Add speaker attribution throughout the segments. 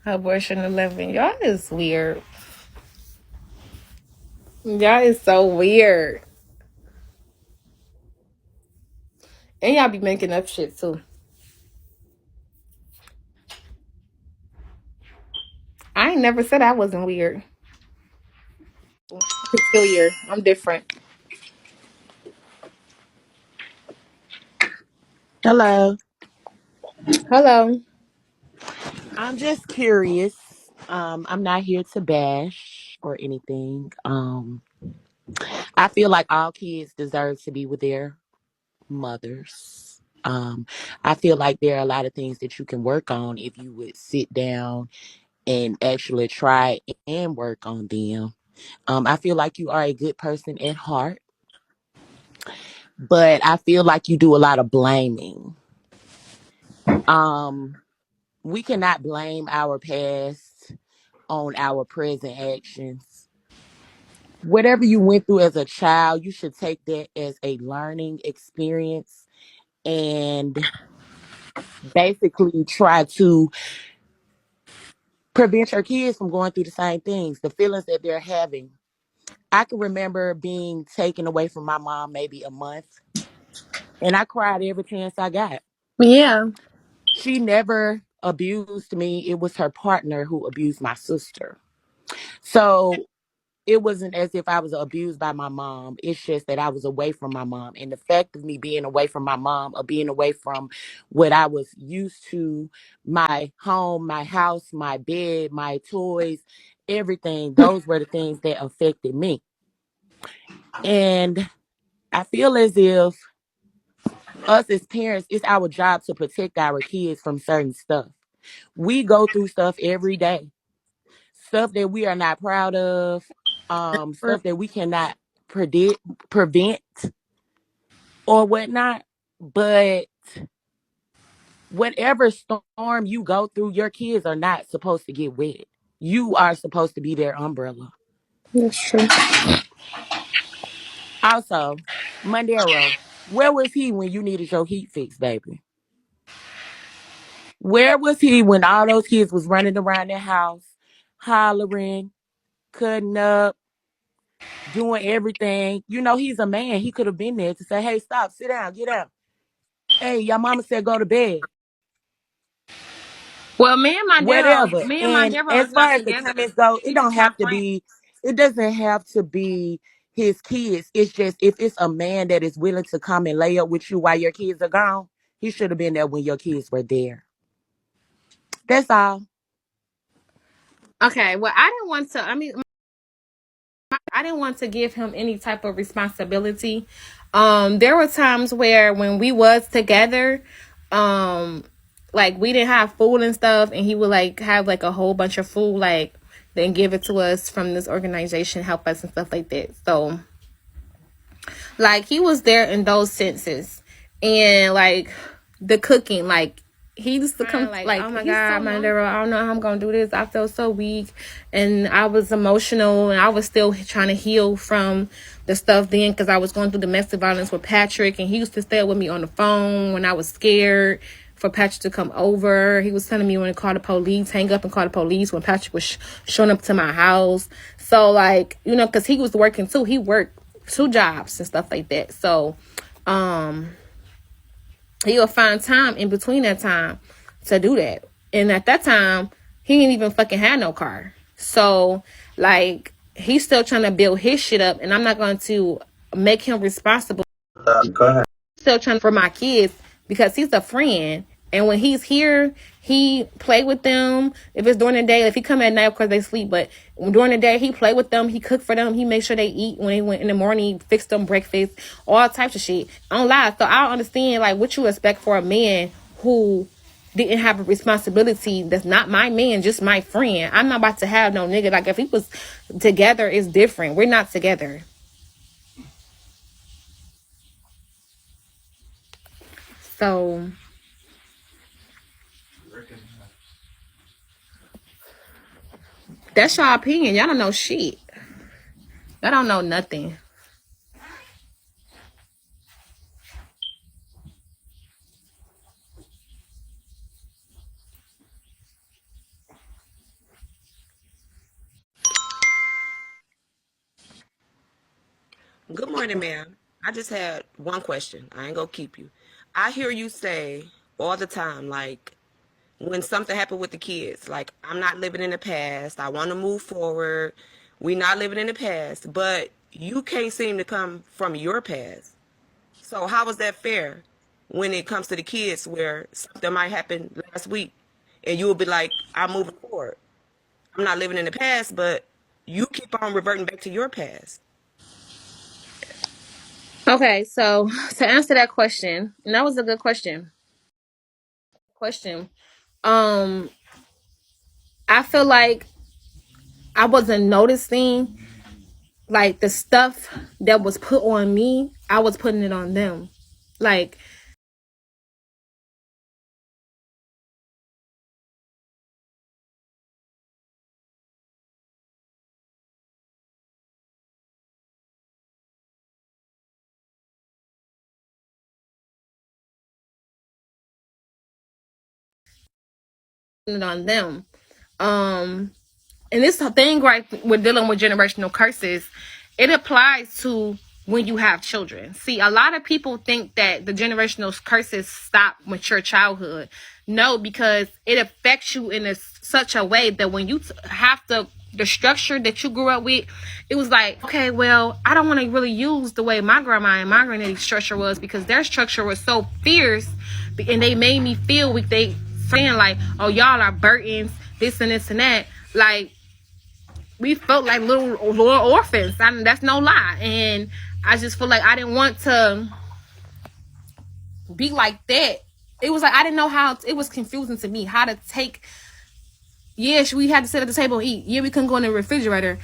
Speaker 1: Abortion 11. Y'all is weird. Y'all is so weird. And y'all be making up shit too. I ain't never said I wasn't weird. Peculiar. I'm different.
Speaker 2: Hello.
Speaker 1: Hello.
Speaker 2: I'm just curious. I'm not here to bash or anything. I feel like all kids deserve to be with their mothers. I feel like there are a lot of things that you can work on if you would sit down and actually try and work on them. I feel like you are a good person at heart, but I feel like you do a lot of blaming. Um, we cannot blame our past on our present actions. Whatever you went through as a child, you should take that as a learning experience and basically try to prevent your kids from going through the same things, the feelings that they're having. I can remember being taken away from my mom maybe a month, and I cried every chance I got.
Speaker 1: Yeah.
Speaker 2: She never abused me. It was her partner who abused my sister. So it wasn't as if I was abused by my mom. It's just that I was away from my mom. And the fact of me being away from my mom or being away from what I was used to, my home, my house, my bed, my toys, everything, those were the things that affected me. And I feel as if us as parents, it's our job to protect our kids from certain stuff. We go through stuff every day, stuff that we are not proud of, stuff that we cannot predict, prevent, or whatnot. But whatever storm you go through, your kids are not supposed to get wet. You are supposed to be their umbrella.
Speaker 1: That's true.
Speaker 2: Also, Mondero, where was he when you needed your heat fixed, baby? Where was he when all those kids was running around their house, hollering, cutting up, doing everything? You know, he's a man. He could have been there to say, hey, stop, sit down, get out. Hey, your mama said go to bed.
Speaker 1: Well,
Speaker 2: Whatever.
Speaker 1: me and
Speaker 2: And
Speaker 1: Mondero
Speaker 2: as
Speaker 1: is
Speaker 2: far
Speaker 1: not
Speaker 2: as the
Speaker 1: together.
Speaker 2: comments go, it
Speaker 1: We
Speaker 2: don't
Speaker 1: just
Speaker 2: have
Speaker 1: have
Speaker 2: to
Speaker 1: friends.
Speaker 2: be, it doesn't have to be his kids. It's just if it's a man that is willing to come and lay up with you while your kids are gone, he should have been there when your kids were there. That's all.
Speaker 1: Okay. Well, I didn't want to. I mean, I didn't want to give him any type of responsibility. There were times where when we was together, um, like we didn't have food and stuff, and he would like have like a whole bunch of food, like then give it to us from this organization, help us and stuff like that. So, like he was there in those senses, and like the cooking, like he used to come like, oh my god, Mondero, I don't know how I'm gonna do this. I felt so weak, and I was emotional, and I was still trying to heal from the stuff then because I was going through domestic violence with Patrick, and he used to stay with me on the phone when I was scared for Patrick to come over. He was telling me when to call the police, hang up and call the police when Patrick was showing up to my house. So like, you know, because he was working too. He worked two jobs and stuff like that. So um he'll find time in between that time to do that. And at that time, he didn't even fucking have no car. So like he's still trying to build his shit up, and I'm not going to make him responsible.
Speaker 2: Go ahead.
Speaker 1: Still trying for my kids because he's a friend. And when he's here, he play with them. If it's during the day, if he come at night, of course they sleep. But during the day, he play with them. He cook for them. He make sure they eat when they went in the morning. He fix them breakfast, all types of shit. I don't lie. So I don't understand like what you expect for a man who didn't have a responsibility. That's not my man, just my friend. I'm not about to have no nigga. Like if he was together, it's different. We're not together. So that's your opinion. Y'all don't know shit. Y'all don't know nothing.
Speaker 3: morning, ma'am. I just had one question. I ain't gonna keep you. I hear you say all the time, like when something happened with the kids, like I'm not living in the past. I want to move forward. We not living in the past, but you can't seem to come from your past. So how is that fair when it comes to the kids where something might happen last week and you'll be like, I'm moving forward. I'm not living in the past, but you keep on reverting back to your past.
Speaker 1: Okay, so to answer that question, and that was a good question. Question. Um, I feel like I wasn't noticing like the stuff that was put on me. I was putting it on them. Like putting it on them. Um, and this thing right with dealing with generational curses, it applies to when you have children. See, a lot of people think that the generational curses stop with your childhood. No, because it affects you in such a way that when you have the structure that you grew up with, it was like, okay, well, I don't want to really use the way my grandma and my granddaddy's structure was because their structure was so fierce and they made me feel weak. They saying like, oh, y'all are Burtons, this and this and that. Like, we felt like little orphans. That's no lie. And I just feel like I didn't want to be like that. It was like I didn't know how. It was confusing to me how to take. Yes, we had to sit at the table and eat. Yeah, we couldn't go in the refrigerator.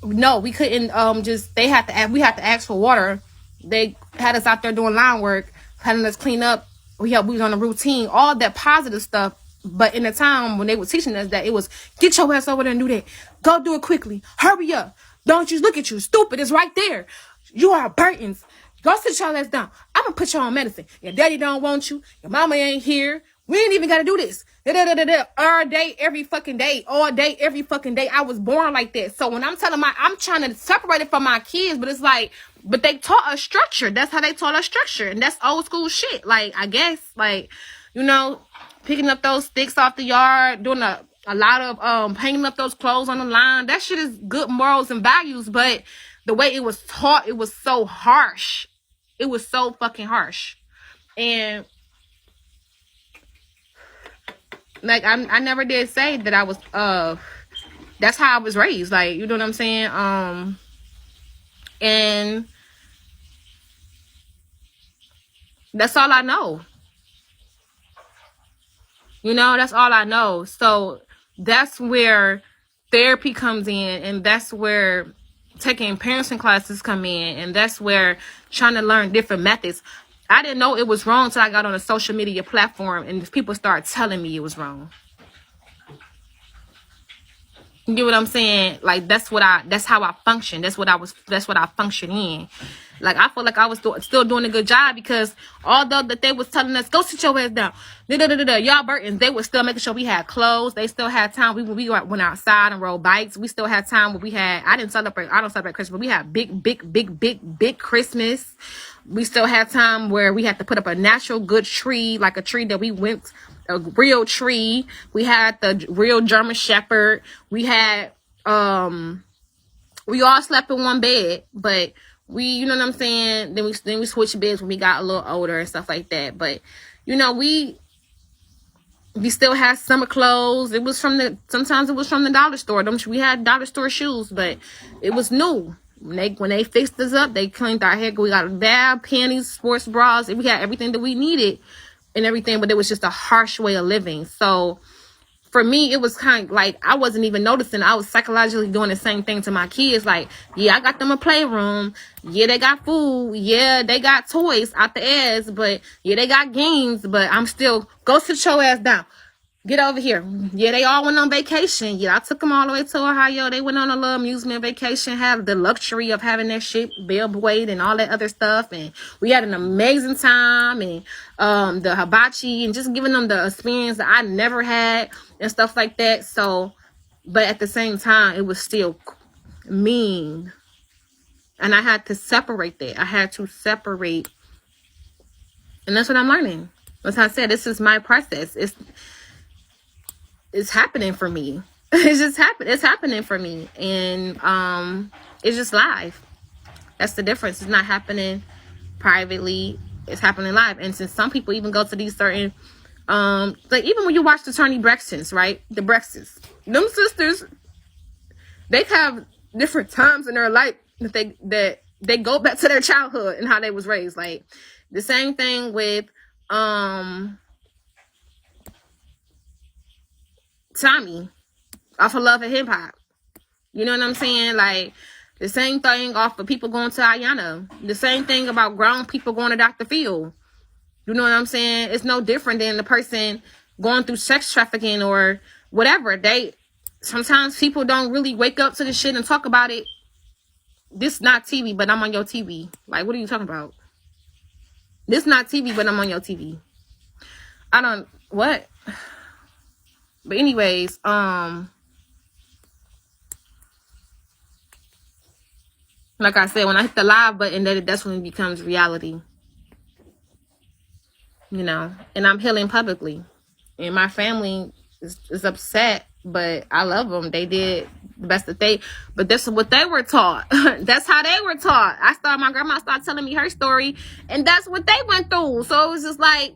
Speaker 1: No, we couldn't. Just they had to. We had to ask for water. They had us out there doing line work, having us clean up. We was on a routine, all that positive stuff. But in the time when they were teaching us that, it was get your ass over there and do that. Go do it quickly. Hurry up. Don't you look at you, stupid. It's right there. You are Burtons. Go sit your ass down. I'm gonna put you on medicine. Your daddy don't want you. Your mama ain't here. We ain't even gotta do this. All day, every fucking day, all day, every fucking day. I was born like that. So when I'm telling I'm trying to separate it from my kids, but it's like, but they taught us structure. That's how they taught us structure, and that's old school shit. Like I guess, like you know, picking up those sticks off the yard, doing a lot of hanging up those clothes on the line. That shit is good morals and values, but the way it was taught, it was so harsh. It was so fucking harsh. And like I never did say that I was that's how I was raised. Like, you know what I'm saying? And that's all I know. You know, that's all I know. So that's where therapy comes in, and that's where taking parenting classes come in, and that's where trying to learn different methods. I didn't know it was wrong until I got on a social media platform and people started telling me it was wrong. You get what I'm saying? Like that's how I function. That's what I function in. Like I feel like I was still doing a good job because although that they was telling us go sit your ass down, y'all Burtons, they was still making sure we had clothes. They still had time. We went outside and rode bikes. We still had time where we had. I don't celebrate Christmas, but we had big Christmas. We still had time where we had to put up a natural good tree, like a tree that we went. A real tree. We had the real German Shepherd. We had we all slept in one bed, but you know what I'm saying? Then we switched beds when we got a little older and stuff like that. But you know, we still had summer clothes. Sometimes it was from the dollar store. We had dollar store shoes, but it was new. When they fixed us up, they cleaned our hair. We got a bag, panties, sports bras. We had everything that we needed and everything, but it was just a harsh way of living. So for me, it was kind of like I wasn't even noticing. I was psychologically doing the same thing to my kids. Like, yeah, I got them a playroom. Yeah, they got food. Yeah, they got toys out the ass. But yeah, they got games. But I'm still, go sit your ass down. Get over here. Yeah, they all went on vacation. Yeah, I took them all the way to Ohio. They went on a little amusement vacation, had the luxury of having that shit bellboyed and all that other stuff. And we had an amazing time. And the hibachi and just giving them the experience that I never had and stuff like that. So, but at the same time, it was still mean. And I had to separate that. I had to separate, and that's what I'm learning. As I said, this is my process. It's happening for me. It's happening for me, and it's just live. That's the difference. It's not happening privately. It's happening live. And since some people even go to these certain, like even when you watch the Tony Braxtons, right? The Braxtons, them sisters, they have different times in their life that they go back to their childhood and how they was raised. Like the same thing with Tommy off of Love and Hip Hop. You know what I'm saying? Like the same thing off of people going to Ayana. The same thing about grown people going to Dr. Phil. You know what I'm saying? It's no different than the person going through sex trafficking or whatever. Sometimes people don't really wake up to the shit and talk about it. This not TV, but I'm on your TV. Like, what are you talking about? This not TV, but I'm on your TV. I don't what? But anyways, like I said, when I hit the live button, that's when it becomes reality. You know, and I'm healing publicly, and my family is upset, but I love them. They did the best that they, but that's what they were taught. That's how they were taught. My grandma started telling me her story, and that's what they went through. So it was just like,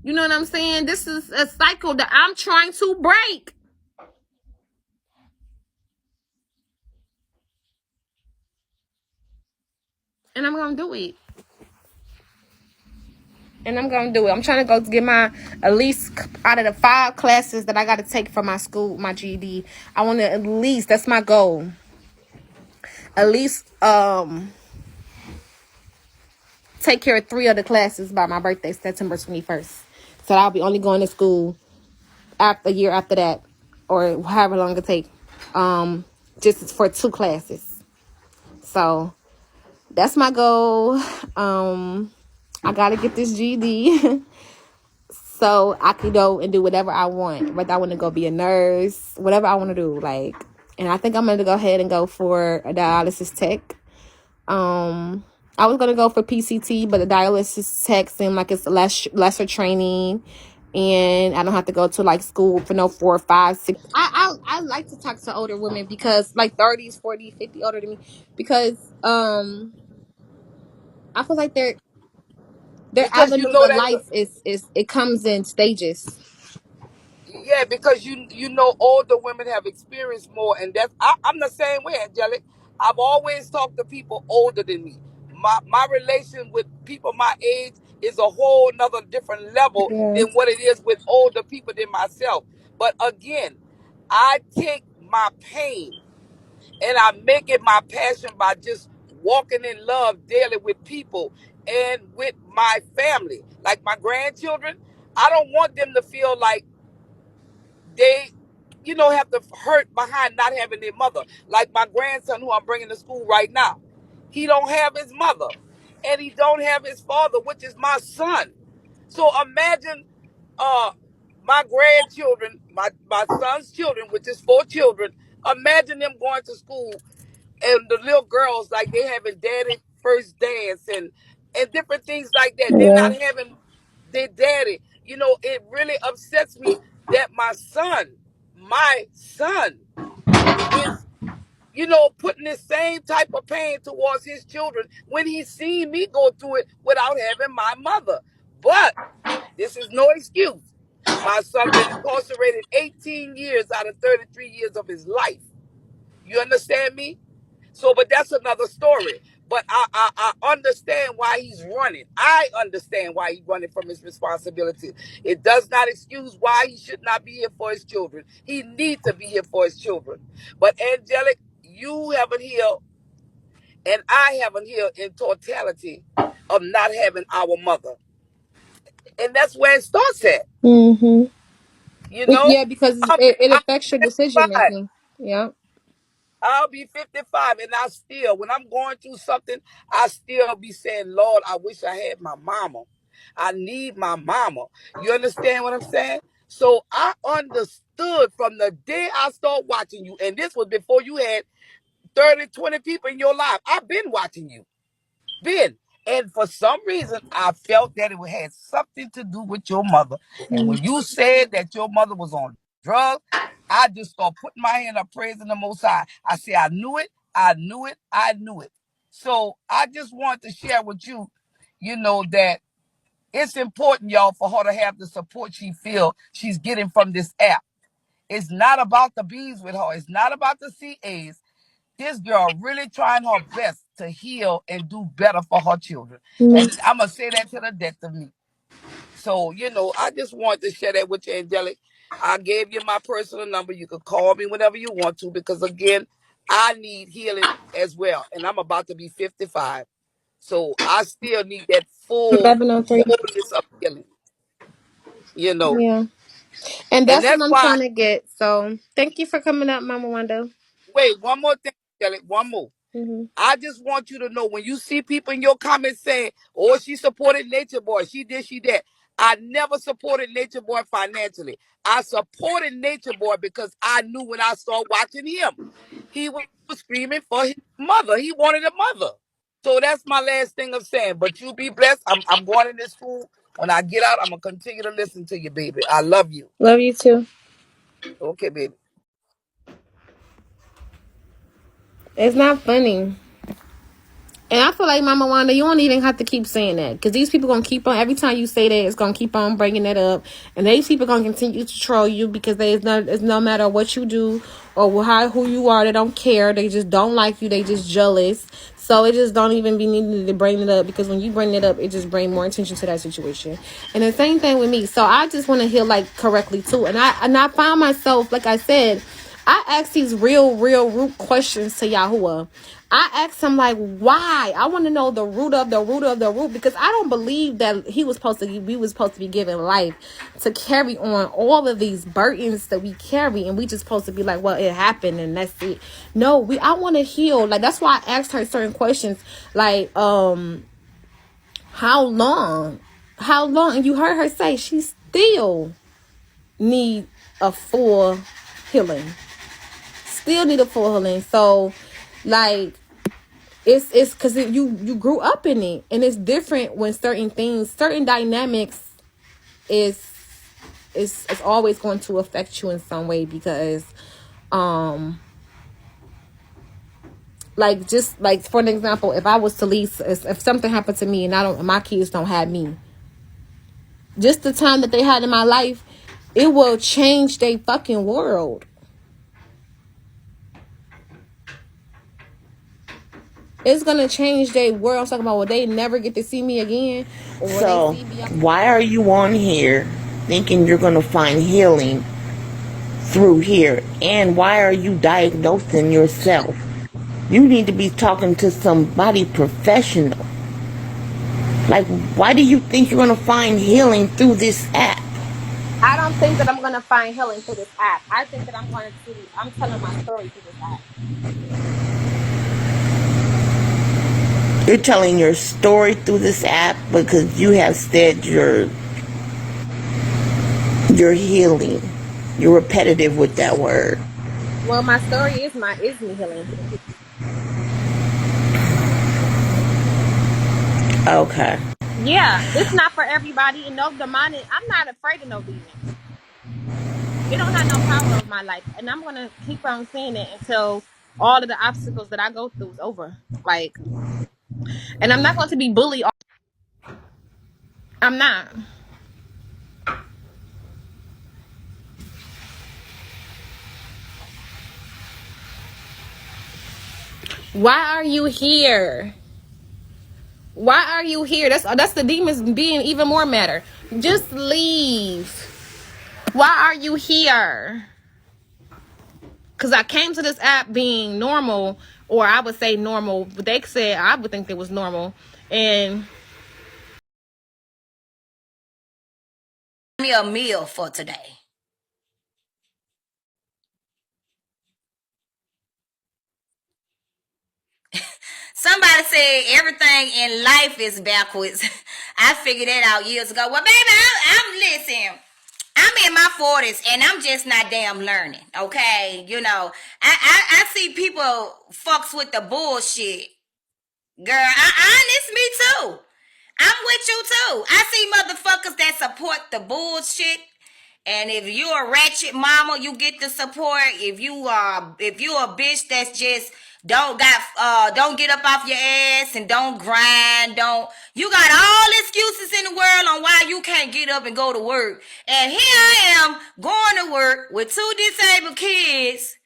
Speaker 1: you know what I'm saying? This is a cycle that I'm trying to break. And I'm gonna do it. I'm trying to go to get my, at least out of the 5 classes that I got to take for my school, my GED. I want to at least, that's my goal. At least take care of 3 of the classes by my birthday, September 21st. So I'll be only going to school a year after that, or however long it take. Just for 2 classes. So that's my goal. I gotta get this GED. So I can go and do whatever I want. Whether I want to go be a nurse, whatever I want to do. Like, and I think I'm going to go ahead and go for a dialysis tech. I was going to go for PCT, but the dialysis tech seemed like it's lesser training. And I don't have to go to like school for no 4, 5, 6. I like to talk to older women because like 30s, 40s, 50 older than me. Because I feel like their
Speaker 4: because you
Speaker 1: avenues
Speaker 4: know
Speaker 1: of
Speaker 4: that.
Speaker 1: life is it comes in stages.
Speaker 4: Yeah, because you know older women have experienced more, and I'm the same way, Angelic. I've always talked to people older than me. My relation with people my age is a whole nother different level
Speaker 1: Yeah.
Speaker 4: than what it is with older people than myself. But again, I take my pain and I make it my passion by just walking in love daily with people and with my family. Like my grandchildren, I don't want them to feel like they, have to hurt behind not having their mother. Like my grandson, who I'm bringing to school right now, he don't have his mother, and he don't have his father, which is my son. So imagine, uh, my grandchildren, my son's children, which is 4 children. Imagine them going to school, and the little girls like they having daddy first dance and different things like that. They're not
Speaker 1: Yeah.
Speaker 4: having their daddy. It really upsets me that my son is, putting the same type of pain towards his children when he's seen me go through it without having my mother. But this is no excuse. My son been incarcerated 18 years out of 33 years of his life. You understand me? So, but that's another story. But I understand why he's running. I understand why he's running from his responsibility. It does not excuse why he should not be here for his children. He needs to be here for his children. But Angelic, you haven't healed, and I haven't healed in totality of not having our mother. And that's where it starts at.
Speaker 1: Mm-hmm.
Speaker 4: You know,
Speaker 1: Yeah, because
Speaker 4: I'm,
Speaker 1: it
Speaker 4: I'm
Speaker 1: affects your decision
Speaker 4: 55.
Speaker 1: making. Yeah.
Speaker 4: I'll be 55, and I still, when I'm going through something, I still be saying, Lord, I wish I had my mama. I need my mama. You understand what I'm saying? So I understood from the day I started watching you, and this was before you had 30, 20 people in your life. I've been watching you. Been. And for some reason, I felt that it had something to do with your mother. And when you said that your mother was on drugs, I just started putting my hand up, praising the Most High. I said, I knew it, I knew it, I knew it. So I just wanted to share with you, that it's important, y'all, for her to have the support she feel she's getting from this app. It's not about the B's with her. It's not about the CAs. This girl really trying her best to heal and do better for her children. And I'm going to say that to the death of me. So, I just wanted to share that with you, Angelic. I gave you my personal number. You can call me whenever you want to because, again, I need healing as well. And I'm about to be 55. So I still need that full
Speaker 1: 11:03.
Speaker 4: wholeness of healing, you know.
Speaker 1: Yeah. And
Speaker 4: And
Speaker 1: that's what
Speaker 4: that's
Speaker 1: I'm
Speaker 4: why,
Speaker 1: trying to get. So thank you for coming up, Mama Wanda.
Speaker 4: wait, one more thing, Angelic, one more.
Speaker 1: Hmm.
Speaker 4: I just want you to know when you see people in your comments saying, oh, she supported Nature Boy, she did, she that. I never supported Nature Boy financially. I supported Nature Boy because I knew when I started watching him, he was screaming for his mother. He wanted a mother. So that's my last thing of saying. But you be blessed. I'm going into school. When I get out, I'm going to continue to listen to you, baby. I love you.
Speaker 1: Love you too.
Speaker 4: Okay, baby.
Speaker 1: It's not funny. And I feel like Mama Wanda, you don't even have to keep saying that because these people gonna keep on. Every time you say that, it's gonna keep on bringing that up, and these people gonna continue to troll you because it's no matter what you do or who you are, they don't care. They just don't like you. They just jealous. So it just don't even be needed to bring it up because when you bring it up, it just bring more attention to that situation. And the same thing with me. So I just want to heal like correctly too. And I found myself, like I said, I ask these real root questions to Yahuwah. I asked him like, why? I want to know the root of the root of the root because I don't believe that we was supposed to be given life to carry on all of these burdens that we carry, and we just supposed to be like, well, it happened and that's it. No, I want to heal. Like that's why I asked her certain questions, like, how long? And you heard her say she still need a full healing. Still need a full healing. So, like, it's because you grew up in it, and it's different when certain dynamics is it's always going to affect you in some way because, like just like for an example, if I was to leave, if something happened to me and my kids don't have me, just the time that they had in my life, it will change their fucking world. It's gonna change their world. I'm talking about, will they never get to see me again, or will they
Speaker 5: So,
Speaker 1: see me?
Speaker 5: why are you on here thinking you're going to find healing through here? And why are you diagnosing yourself? You need to be talking to somebody professional. Like, why do you think you're going to find healing through this app?
Speaker 1: I don't think that I'm gonna find healing through this app. I think that I'm telling my story through this app.
Speaker 5: You're telling your story through this app because you have said you're healing. You're repetitive with that word.
Speaker 1: Well, my story is me healing.
Speaker 5: Okay.
Speaker 1: Yeah, it's not for everybody, and no demonic. I'm not afraid of no demons. It don't have no power over my life, and I'm gonna keep on saying it until all of the obstacles that I go through is over. Like, and I'm not going to be bullied. I'm not. Why are you here? Why are you here? That's the demons being even more madder. Just leave. Why are you here? Because I came to this app being normal, or I would say normal, but they said I would think it was normal. And
Speaker 6: me a meal for today. Somebody said everything in life is backwards. I figured that out years ago. Well, baby, I'm listen. I'm I'm in my 40s and I'm just not damn learning. Okay, you know, I see people fucks with the bullshit. Girl, honest, me too. I'm with you too. I see motherfuckers that support the bullshit. And if you a ratchet mama, you get the support. If you a bitch that's just don't get up off your ass and don't grind, don't you got all excuses in the world on why you can't get up and go to work. And here I am going to work with 2 disabled kids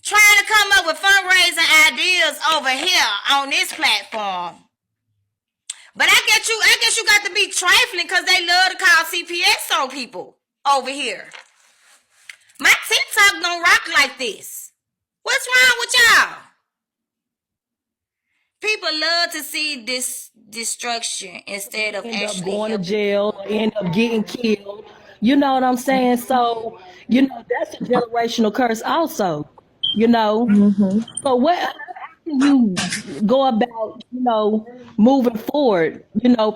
Speaker 6: trying to come up with fundraising ideas over here on this platform. But I guess you got to be trifling because they love to call CPS on people over here. My TikTok don't rock like this. What's wrong with y'all? People love to see this destruction instead of
Speaker 7: End up
Speaker 6: actually
Speaker 7: going to
Speaker 6: helping
Speaker 7: jail,
Speaker 6: people.
Speaker 7: end up getting killed. You know what I'm saying? So, that's a generational curse also, you know. So how can you go about, moving forward,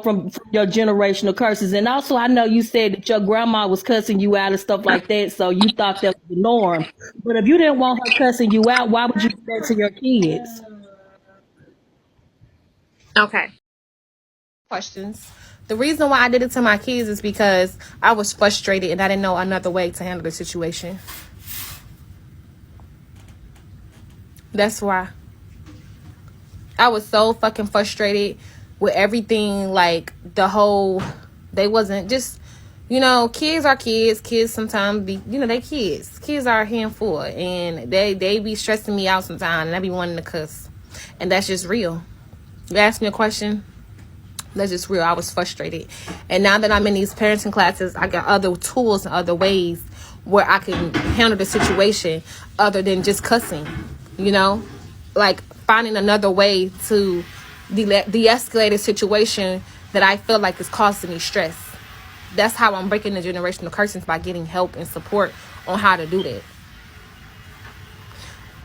Speaker 7: from your generational curses? And also I know you said that your grandma was cussing you out and stuff like that, so you thought that was the norm. But if you didn't want her cussing you out, why would you do that to your kids?
Speaker 1: Okay. Questions. The reason why I did it to my kids is because I was frustrated and I didn't know another way to handle the situation. That's why. I was so fucking frustrated with everything. Like, they wasn't just, kids are kids. Kids sometimes be, they kids. Kids are a handful. And they be stressing me out sometimes. And I be wanting to cuss. And that's just real. You ask me a question, that's just real. I was frustrated. And now that I'm in these parenting classes, I got other tools and other ways where I can handle the situation other than just cussing, like finding another way to de-escalate a situation that I feel like is causing me stress. That's how I'm breaking the generational curses, by getting help and support on how to do that.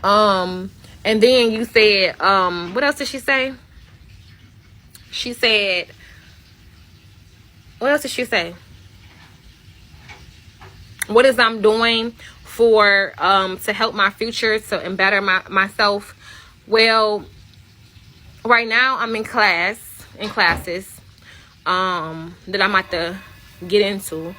Speaker 1: And then you said, what else did she say? She said, what else did she say? What is I'm doing for to help my future, to better myself? Well, right now I'm in classes that I'm about to get into.